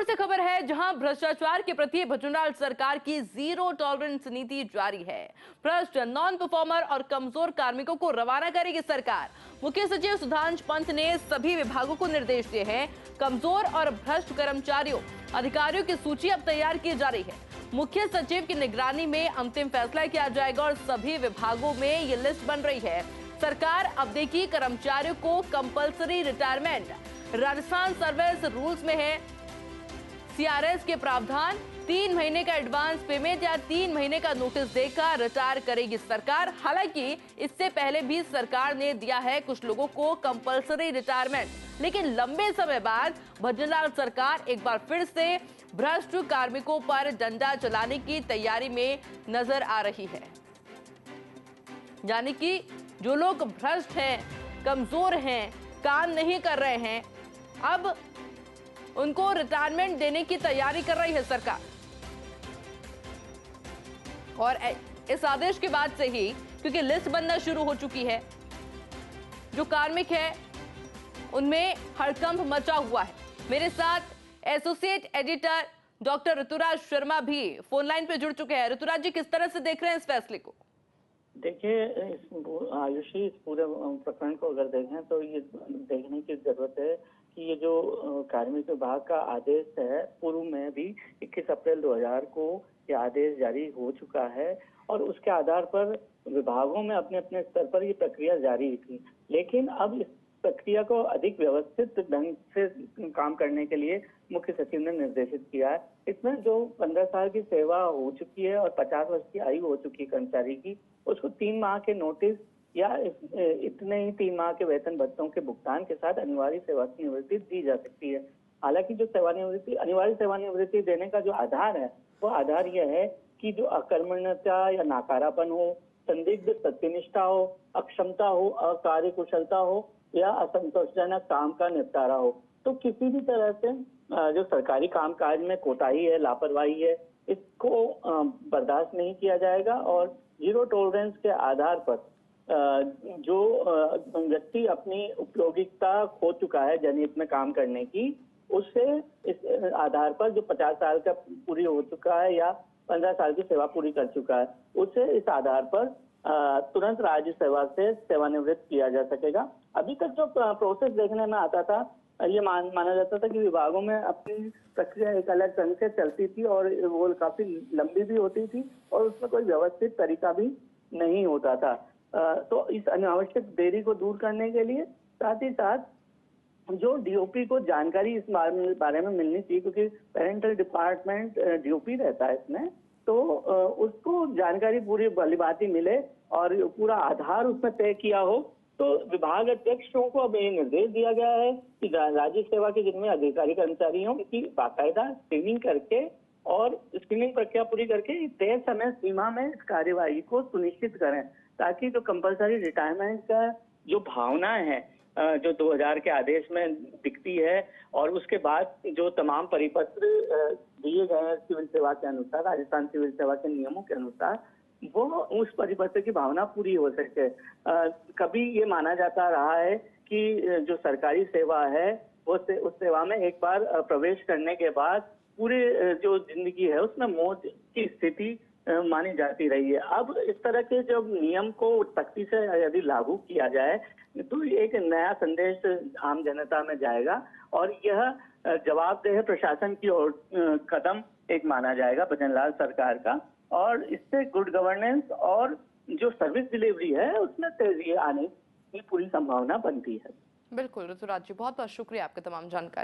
से खबर है जहां भ्रष्टाचार के प्रति भुजबल सरकार की जीरो टॉलरेंस नीति जारी है। भ्रष्ट, नॉन परफॉर्मर और कमजोर कार्मिकों को रवाना करेगी सरकार। मुख्य सचिव सुधांशु पंत ने सभी विभागों को निर्देश दिए हैं। कमजोर और भ्रष्ट कर्मचारियों, अधिकारियों की सूची अब तैयार की जा रही है। मुख्य सचिव की निगरानी में अंतिम फैसला किया जाएगा और सभी विभागों में ये लिस्ट बन रही है। सरकार अब देगी कर्मचारियों को compulsory retirement. Rajasthan service rules में है सीआरएस के प्रावधान। 3 महीने का एडवांस पेमेंट या 3 महीने का नोटिस देकर रिटायर करेगी सरकार। हालांकि इससे पहले भी सरकार ने दिया है कुछ लोगों को कंपल्सरी रिटायरमेंट, लेकिन लंबे समय बाद भुजबल सरकार एक बार फिर से भ्रष्ट कार्मिकों पर डंडा चलाने की तैयारी में नजर आ रही है। यानी कि जो लोग भ्रष्ट हैं, कमजोर हैं, काम नहीं कर रहे हैं, अब उनको रिटायरमेंट देने की तैयारी कर रही है सरकार। और इस आदेश के बाद से ही, क्योंकि लिस्ट बनना शुरू हो चुकी है, जो कार्मिक है उनमें हड़कंप मचा हुआ है। मेरे साथ associate editor doctor Rituraj Sharma भी फोन लाइन पे जुड़ चुके हैं। ऋतुराज जी, किस तरह से देख रहे हैं इस फैसले को? देखिए, आयुषी, इस पूरे प्रकरण को अगर देखें तो ये देखने की जरूरत है कि ये जो कार्मिक विभाग का आदेश है, पूर्व में भी 21 अप्रैल 2000 को ये आदेश जारी हो चुका है और उसके आधार पर विभागों में अपने अपने स्तर पर ये प्रक्रिया जारी थी। लेकिन अब इस प्रक्रिया को अधिक व्यवस्थित ढंग से काम करने के लिए मुख्य सचिव ने निर्देशित किया है। इसमें जो 15 साल की सेवा हो चुकी है और 50 वर्ष की आयु हो चुकी है कर्मचारी की, उसको 3 माह के नोटिस या इतने ही 3 माह के वेतन भत्तों के भुगतान के साथ अनिवार्य सेवानिवृत्ति दी जा सकती है। हालांकि जो अनिवार्य सेवानिवृत्ति देने का जो आधार है, वो आधार यह है कि जो अकर्मण्यता या नाकारापन हो, संदिग्ध सत्यनिष्ठा हो, अक्षमता हो, अकार्य कुशलता हो या असंतोषजनक काम का निपटारा हो। तो किसी भी तरह से जो सरकारी कामकाज में कोताही है, लापरवाही है, इसको बर्दाश्त नहीं किया जाएगा और जीरो टॉलरेंस के आधार पर जो व्यक्ति अपनी उपयोगिता खो चुका है जनहित में काम करने की, उससे इस आधार पर जो 50 साल का पूरी हो चुका है या 15 साल की सेवा पूरी कर चुका है, उसे इस आधार पर तुरंत राज्य सेवा से सेवानिवृत्त किया जा सकेगा। अभी तक जो प्रोसेस देखने में आता था, ये माना जाता था कि विभागों में अपनी प्रक्रिया एक अलग ढंग से चलती थी और वो काफी लंबी भी होती थी और उसमें कोई व्यवस्थित तरीका भी नहीं होता था। तो इस अनावश्यक देरी को दूर करने के लिए साथ ही साथ जो डीओपी को जानकारी इस बारे में मिलनी चाहिए, क्योंकि पेरेंटल डिपार्टमेंट डीओपी रहता है इसमें, तो उसको जानकारी पूरी भलीभांति मिले और पूरा आधार उसमें तय किया हो। तो विभाग अध्यक्षों को अब ये निर्देश दिया गया है कि राज्य सेवा के जिनमें अधिकारी कर्मचारी हों, की बाकायदा स्क्रीनिंग करके और स्क्रीनिंग प्रक्रिया पूरी करके तय समय सीमा में इस कार्यवाही को सुनिश्चित करें, ताकि जो कंपल्सरी रिटायरमेंट का जो भावना है जो 2000 के आदेश में दिखती है और उसके बाद जो तमाम परिपत्र दिए गए हैं सिविल सेवा के अनुसार, राजस्थान सिविल सेवा के नियमों के अनुसार, वो उस परिपत्र की भावना पूरी हो सके। कभी ये माना जाता रहा है कि जो सरकारी सेवा है वो उस सेवा में एक बार प्रवेश करने के बाद पूरे जो जिंदगी है उसमें मौत की स्थिति मानी जाती रही है। अब इस तरह के जब नियम को सख्ती से यदि लागू किया जाए तो एक नया संदेश आम जनता में जाएगा और यह जवाबदेह प्रशासन की ओर कदम एक माना जाएगा भुजबल सरकार का, और इससे गुड गवर्नेंस और जो सर्विस डिलीवरी है उसमें तेजी आने की पूरी संभावना बनती है। बिल्कुल ऋतुराज जी, बहुत बहुत शुक्रिया आपके तमाम जानकारी।